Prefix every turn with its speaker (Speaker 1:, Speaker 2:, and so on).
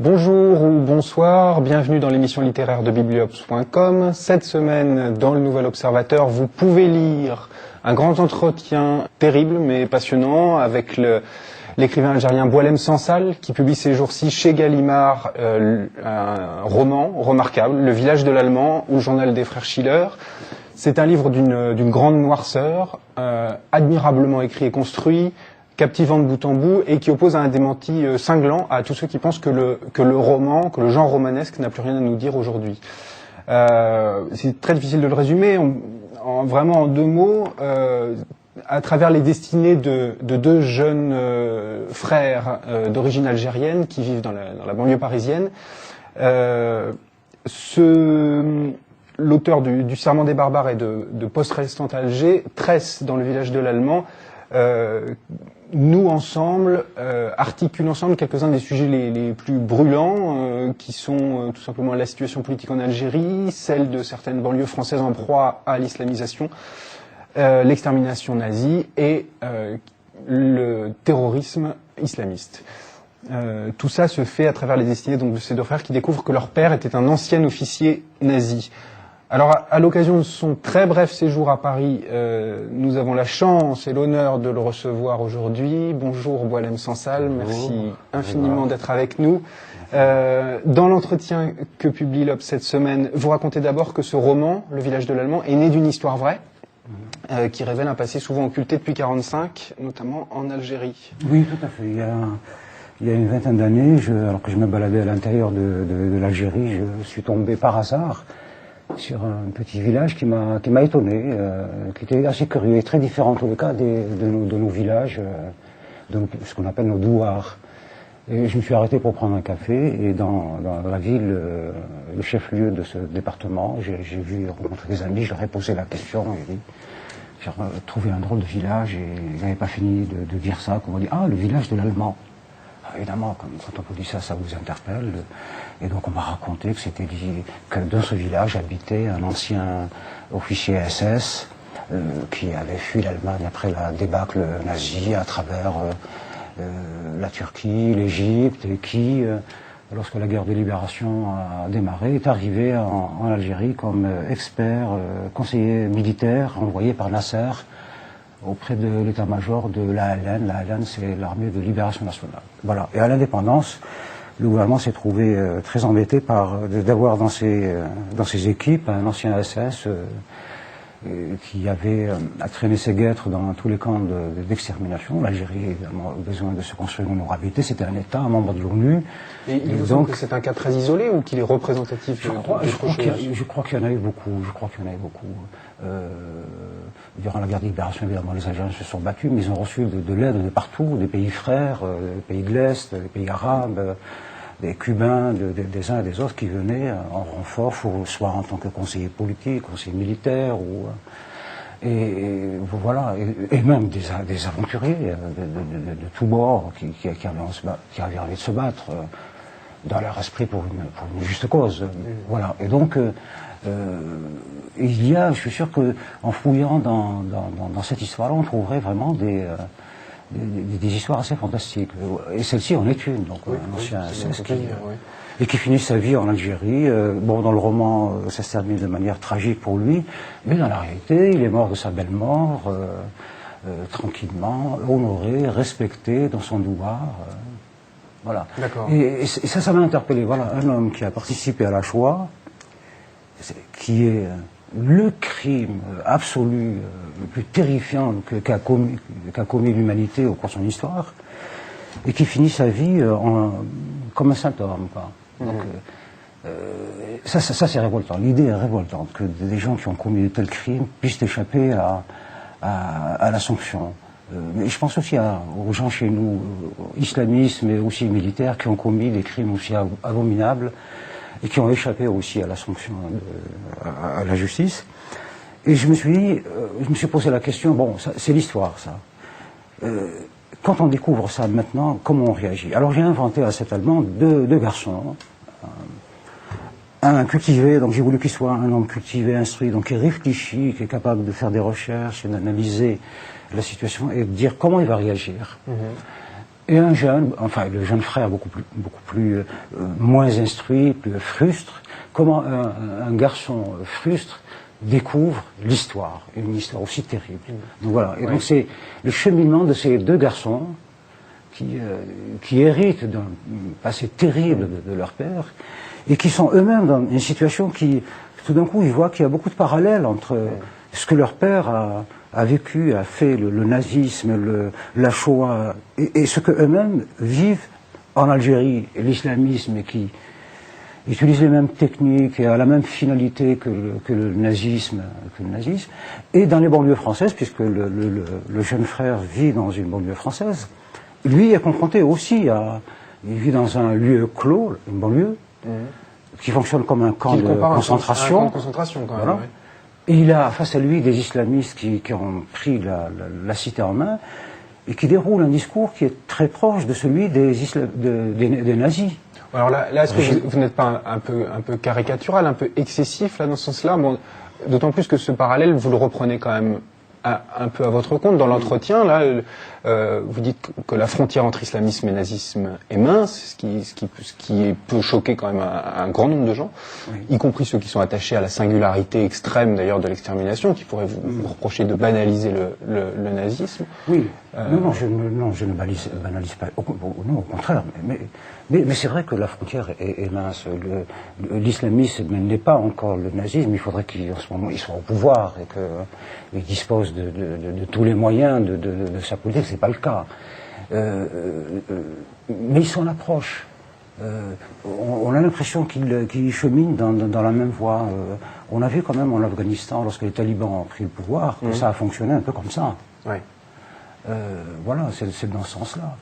Speaker 1: Bonjour ou bonsoir, bienvenue dans l'émission littéraire de bibliops.com. Cette semaine, dans le Nouvel Observateur, vous pouvez lire un grand entretien terrible mais passionnant avec l'écrivain algérien Boualem Sansal, qui publie ces jours-ci chez Gallimard un roman remarquable, Le village de l'Allemand ou le journal des frères Schiller. C'est un livre d'une grande noirceur, admirablement écrit et construit, captivant de bout en bout, et qui oppose un démenti cinglant à tous ceux qui pensent que le roman, que le genre romanesque n'a plus rien à nous dire aujourd'hui. C'est très difficile de le résumer, vraiment en deux mots, à travers les destinées de deux jeunes frères d'origine algérienne qui vivent dans la banlieue parisienne. L'auteur du Serment des barbares et de Poste restante à Alger tresse dans Le village de l'Allemand articule ensemble quelques-uns des sujets les plus brûlants, qui sont tout simplement la situation politique en Algérie, celle de certaines banlieues françaises en proie à l'islamisation, l'extermination nazie et le terrorisme islamiste. Tout ça se fait à travers les destinées donc, de ces deux frères qui découvrent que leur père était un ancien officier nazi. Alors, à l'occasion de son très bref séjour à Paris, nous avons la chance et l'honneur de le recevoir aujourd'hui. Bonjour Boualem Sansal, merci infiniment d'être avec nous. Dans l'entretien que publie l'Obs cette semaine, vous racontez d'abord que ce roman, Le village de l'Allemand, est né d'une histoire vraie, qui révèle un passé souvent occulté depuis 1945, notamment en Algérie.
Speaker 2: Oui, tout à fait. Il y a une vingtaine d'années, alors que je me baladais à l'intérieur de l'Algérie, je suis tombé par hasard sur un petit village qui m'a étonné, qui était assez curieux et très différent en tous les cas de nos villages, ce qu'on appelle nos douars. Et je me suis arrêté pour prendre un café et dans la ville, le chef-lieu de ce département, j'ai rencontré des amis, je leur ai posé la question et j'ai trouvé un drôle de village et ils n'avaient pas fini de dire ça, qu'on m'a dit « Ah, le village de l'Allemand ». Évidemment, quand on vous dit ça, ça vous interpelle. Et donc on m'a raconté que dans ce village habitait un ancien officier SS qui avait fui l'Allemagne après la débâcle nazie à travers la Turquie, l'Égypte, et qui, lorsque la guerre de libération a démarré, est arrivé en Algérie comme expert, conseiller militaire envoyé par Nasser auprès de l'état-major de l'ALN. L'ALN, c'est l'armée de libération nationale. Voilà. Et à l'indépendance, le gouvernement s'est trouvé très embêté d'avoir dans ses équipes un ancien SS qui avait traîné ses guêtres dans tous les camps d'extermination. L'Algérie a évidemment besoin de se construire une habité. C'était un État, un membre de l'ONU.
Speaker 1: Et il vous semble que c'est un cas très isolé ou qu'il est représentatif
Speaker 2: je crois qu'il y en a eu beaucoup. Durant la guerre de libération, évidemment, les Algériens se sont battus, mais ils ont reçu de l'aide de partout, des pays frères, des pays de l'Est, des pays arabes, des Cubains, des uns et des autres qui venaient en renfort, soit en tant que conseiller politique, conseiller militaire, et voilà, et même des aventuriers de tous bords qui avaient envie de se battre dans leur esprit pour une juste cause. Voilà. Et donc, je suis sûr qu'en fouillant dans cette histoire-là, on trouverait vraiment des histoires assez fantastiques. Et celle-ci en est une, donc un ancien SS et qui finit sa vie en Algérie. Dans le roman, ça se termine de manière tragique pour lui, mais dans la réalité, il est mort de sa belle mort, tranquillement, honoré, respecté dans son douar. Voilà. Et ça m'a interpellé. Voilà, un homme qui a participé à la Shoah, qui est le crime absolu, le plus terrifiant qu'a commis l'humanité au cours de son histoire, et qui finit sa vie comme un saint homme. Donc, ça c'est révoltant. L'idée est révoltante que des gens qui ont commis de tels crimes puissent échapper à la sanction. Mais je pense aussi aux gens chez nous, islamistes, mais aussi militaires, qui ont commis des crimes aussi abominables et qui ont échappé aussi à la sanction, à la justice. Et je me suis posé la question, c'est l'histoire, ça. Quand on découvre ça maintenant, comment on réagit? Alors j'ai inventé à cet Allemand deux garçons. Un cultivé, donc j'ai voulu qu'il soit un homme cultivé, instruit, donc qui réfléchit, qui est capable de faire des recherches et d'analyser la situation et de dire comment il va réagir. Et un jeune, enfin le jeune frère beaucoup plus moins instruit, plus frustre. Comment un garçon frustre découvre l'histoire, une histoire aussi terrible. Donc voilà. Et donc c'est le cheminement de ces deux garçons qui héritent d'un passé terrible de leur père et qui sont eux-mêmes dans une situation qui, tout d'un coup, ils voient qu'il y a beaucoup de parallèles entre ce que leur père a vécu, a fait, le nazisme, la Shoah, et ce qu'eux-mêmes vivent en Algérie, l'islamisme, et qui utilise les mêmes techniques et a la même finalité que le nazisme, et dans les banlieues françaises, puisque le jeune frère vit dans une banlieue française. Lui est confronté aussi il vit dans un lieu clos, une banlieue, qui fonctionne comme un camp de concentration.
Speaker 1: Un camp de concentration, quand même.
Speaker 2: Voilà. Et il a face à lui des islamistes qui ont pris la cité en main et qui déroulent un discours qui est très proche de celui des nazis.
Speaker 1: Alors là est-ce que vous n'êtes pas un peu caricatural, un peu excessif là dans ce sens-là? Bon, d'autant plus que ce parallèle, vous le reprenez quand même un peu à votre compte dans l'entretien. Là, vous dites que la frontière entre islamisme et nazisme est mince, ce qui peut choquer quand même un grand nombre de gens, y compris ceux qui sont attachés à la singularité extrême d'ailleurs de l'extermination, qui pourraient vous reprocher de banaliser le nazisme.
Speaker 2: Oui. Non, je ne banalise pas. Non, au contraire. Mais c'est vrai que la frontière est mince. L'islamisme n'est pas encore le nazisme. Il faudrait qu'en ce moment il soit au pouvoir et qu'il dispose de tous les moyens de sa politique. C'est pas le cas. Mais ils s'en approchent. On a l'impression qu'ils cheminent dans la même voie. On a vu quand même en Afghanistan, lorsque les talibans ont pris le pouvoir, que ça a fonctionné un peu comme ça.
Speaker 1: Ouais.
Speaker 2: Voilà, c'est dans ce sens-là.